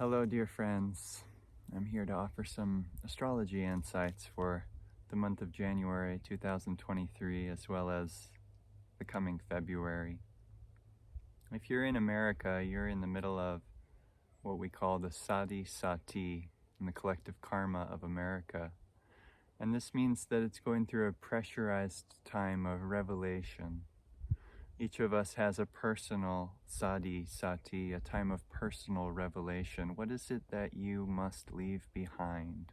Hello, dear friends. I'm here to offer some astrology insights for the month of January 2023, as well as the coming February. If you're in America, you're in the middle of what we call the Sade Sati, in the collective karma of America. And this means that it's going through a pressurized time of revelation. Each of us has a personal Sade Sati, a time of personal revelation. What is it that you must leave behind?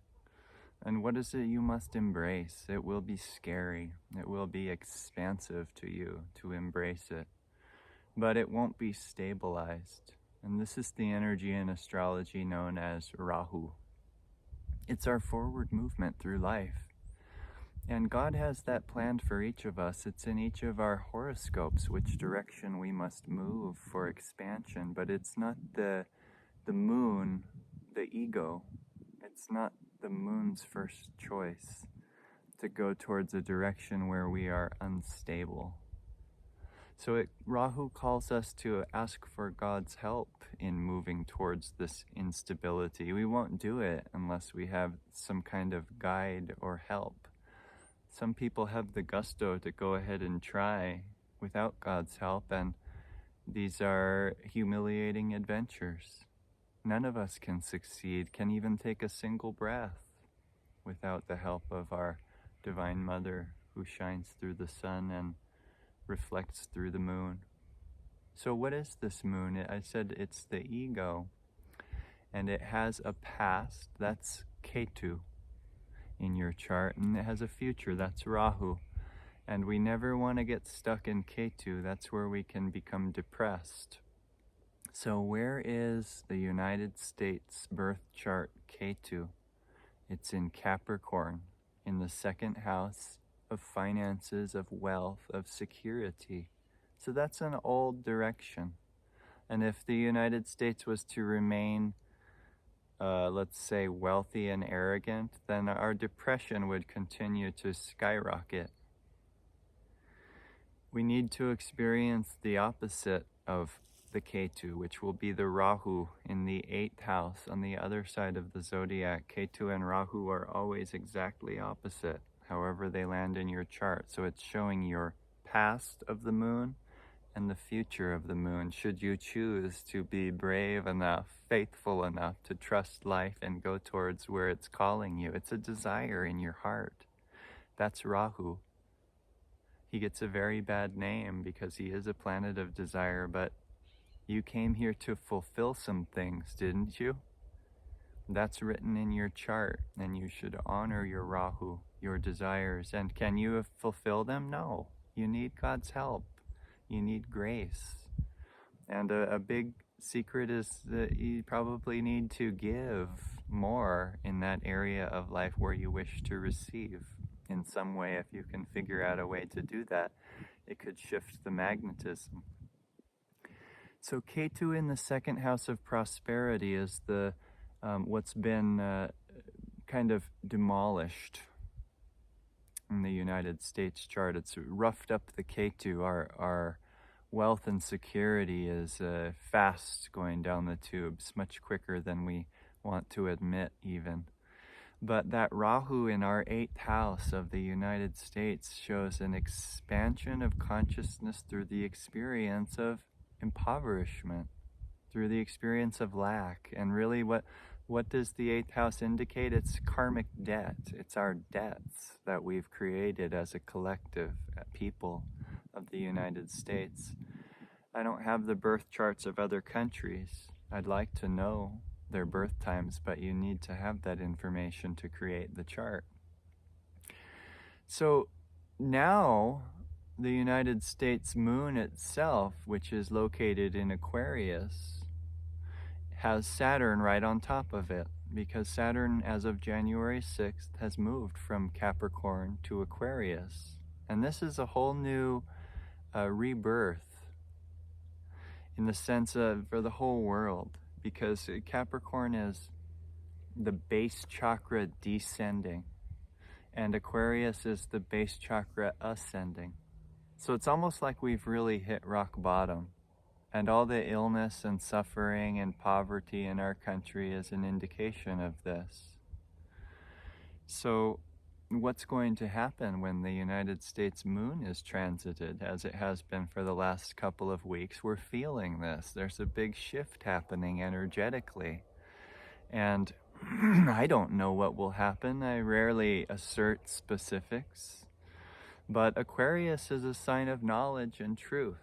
And what is it you must embrace? It will be scary. It will be expansive to you to embrace it. But it won't be stabilized. And this is the energy in astrology known as Rahu. It's our forward movement through life. And God has that planned for each of us. It's in each of our horoscopes which direction we must move for expansion. But it's not the moon, the ego. It's not the moon's first choice to go towards a direction where we are unstable. So Rahu calls us to ask for God's help in moving towards this instability. We won't do it unless we have some kind of guide or help. Some people have the gusto to go ahead and try without God's help, and these are humiliating adventures. None of us can succeed, can even take a single breath without the help of our Divine Mother who shines through the sun and reflects through the moon. So what is this moon? I said it's the ego, and it has a past, that's Ketu in your chart, and it has a future, that's Rahu. And we never want to get stuck in Ketu. That's where we can become depressed. So where is the United States birth chart Ketu? It's in Capricorn, in the second house of finances, of wealth, of security. So that's an old direction. And if the United States was to remain let's say wealthy and arrogant, then our depression would continue to skyrocket. We need to experience the opposite of the Ketu, which will be the Rahu in the 8th house on the other side of the zodiac. Ketu and Rahu are always exactly opposite, however they land in your chart. So it's showing your past of the moon and the future of the moon, should you choose to be brave enough, faithful enough to trust life and go towards where it's calling you. It's a desire in your heart. That's Rahu. He gets a very bad name because he is a planet of desire, but you came here to fulfill some things, didn't you? That's written in your chart, and you should honor your Rahu, your desires. And can you fulfill them? No. You need God's help. You need grace. And a big secret is that you probably need to give more in that area of life where you wish to receive in some way. If you can figure out a way to do that, it could shift the magnetism. So Ketu in the second house of prosperity is the what's been kind of demolished in the United States chart. It's roughed up the Ketu. Our wealth and security is fast going down the tubes, much quicker than we want to admit even. But that Rahu in our 8th house of the United States shows an expansion of consciousness through the experience of impoverishment, through the experience of lack. And really what does the 8th house indicate? It's karmic debt. It's our debts that we've created as a collective people of the United States. I don't have the birth charts of other countries. I'd like to know their birth times, but you need to have that information to create the chart. So now the United States moon itself, which is located in Aquarius, has Saturn right on top of it, because Saturn, as of January 6th, has moved from Capricorn to Aquarius. And this is a whole new rebirth in the sense of for the whole world, because Capricorn is the base chakra descending, and Aquarius is the base chakra ascending. So it's almost like we've really hit rock bottom And all the illness and suffering and poverty in our country is an indication of this. So what's going to happen when the United States moon is transited, as it has been for the last couple of weeks? We're feeling this. There's a big shift happening energetically. And I don't know what will happen. I rarely assert specifics. But Aquarius is a sign of knowledge and truth.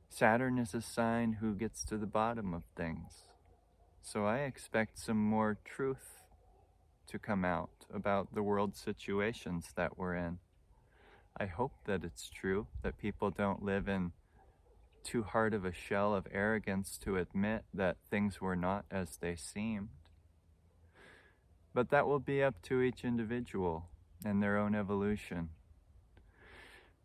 Saturn is a sign who gets to the bottom of things. So I expect some more truth to come out about the world situations that we're in. I hope that it's true, that people don't live in too hard of a shell of arrogance to admit that things were not as they seemed. But that will be up to each individual and their own evolution.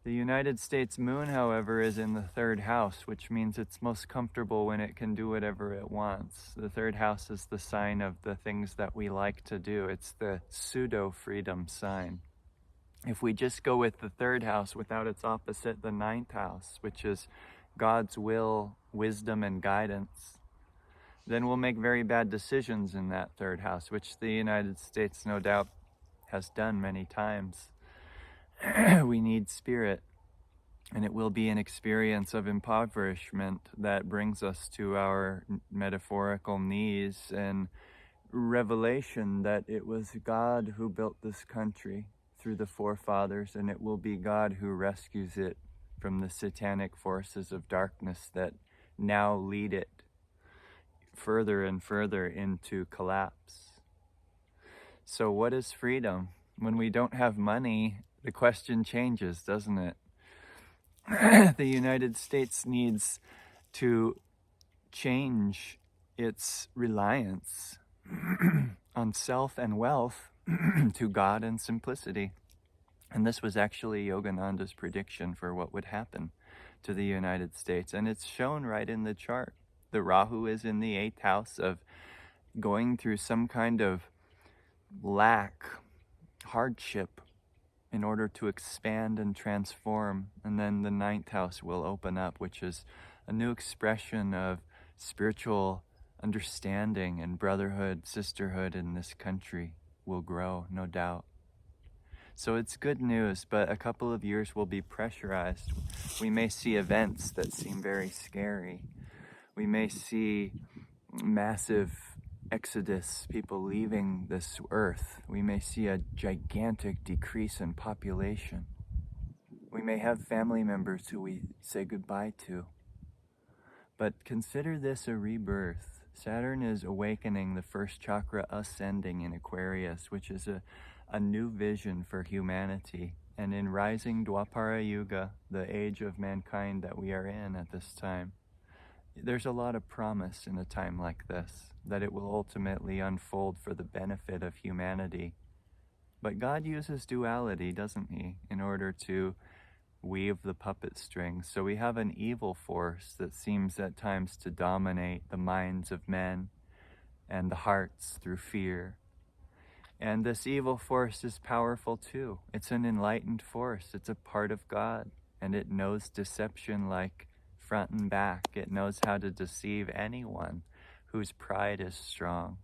The United States moon, however, is in the third house, which means it's most comfortable when it can do whatever it wants. The third house is the sign of the things that we like to do. It's the pseudo-freedom sign. If we just go with the third house without its opposite, the ninth house, which is God's will, wisdom, and guidance, then we'll make very bad decisions in that third house, which the United States no doubt has done many times. We need spirit, and it will be an experience of impoverishment that brings us to our metaphorical knees and revelation that it was God who built this country through the forefathers, and it will be God who rescues it from the satanic forces of darkness that now lead it further and further into collapse. So what is freedom? When we don't have money, the question changes, doesn't it? The United States needs to change its reliance on self and wealth to God and simplicity. And this was actually Yogananda's prediction for what would happen to the United States. And it's shown right in the chart. The Rahu is in the 8th house of going through some kind of lack, hardship, in order to expand and transform. And then the 9th house will open up, which is a new expression of spiritual understanding and brotherhood, sisterhood in this country will grow, no doubt. So it's good news, but a couple of years will be pressurized. We may see events that seem very scary. We may see massive exodus, people leaving this earth. We may see a gigantic decrease in population. We may have family members who we say goodbye to. But consider this a rebirth. Saturn is awakening the first chakra, ascending in Aquarius, which is a new vision for humanity. And in rising Dwapara Yuga, the age of mankind that we are in at this time, there's a lot of promise in a time like this, that it will ultimately unfold for the benefit of humanity. But God uses duality, doesn't he, in order to weave the puppet strings. So we have an evil force that seems at times to dominate the minds of men and the hearts through fear. And this evil force is powerful too. It's an enlightened force. It's a part of God, and it knows deception like front and back. It knows how to deceive anyone whose pride is strong.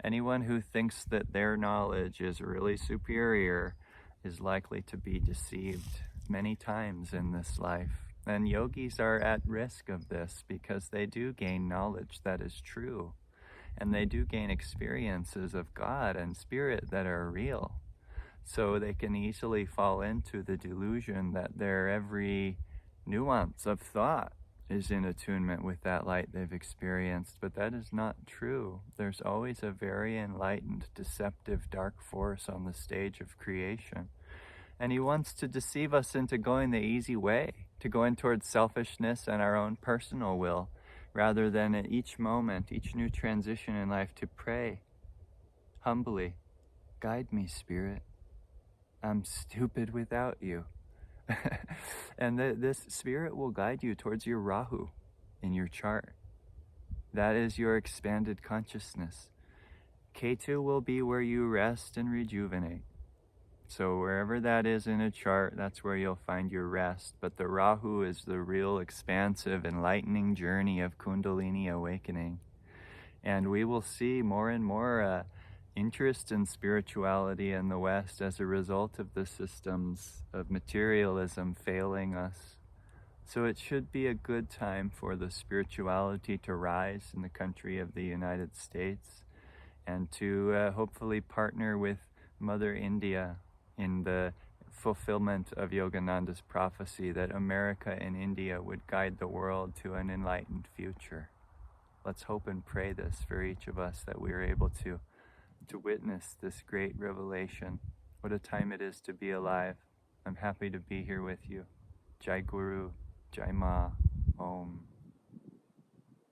Anyone who thinks that their knowledge is really superior is likely to be deceived many times in this life. And yogis are at risk of this because they do gain knowledge that is true. And they do gain experiences of God and spirit that are real. So they can easily fall into the delusion that their every nuance of thought is in attunement with that light they've experienced. But that is not true. There's always a very enlightened, deceptive, dark force on the stage of creation. And he wants to deceive us into going the easy way, to going towards selfishness and our own personal will, rather than at each moment, each new transition in life, to pray humbly, guide me, Spirit. I'm stupid without you. And this Spirit will guide you towards your Rahu in your chart. That is your expanded consciousness. Ketu will be where you rest and rejuvenate. So wherever that is in a chart, that's where you'll find your rest. But the Rahu is the real expansive, enlightening journey of Kundalini awakening. And we will see more and more interest in spirituality in the West as a result of the systems of materialism failing us. So it should be a good time for the spirituality to rise in the country of the United States, and to hopefully partner with Mother India in the fulfillment of Yogananda's prophecy that America and India would guide the world to an enlightened future. Let's hope and pray this for each of us, that we are able to witness this great revelation. What a time it is to be alive. I'm happy to be here with you. Jai Guru, Jai Ma, Om.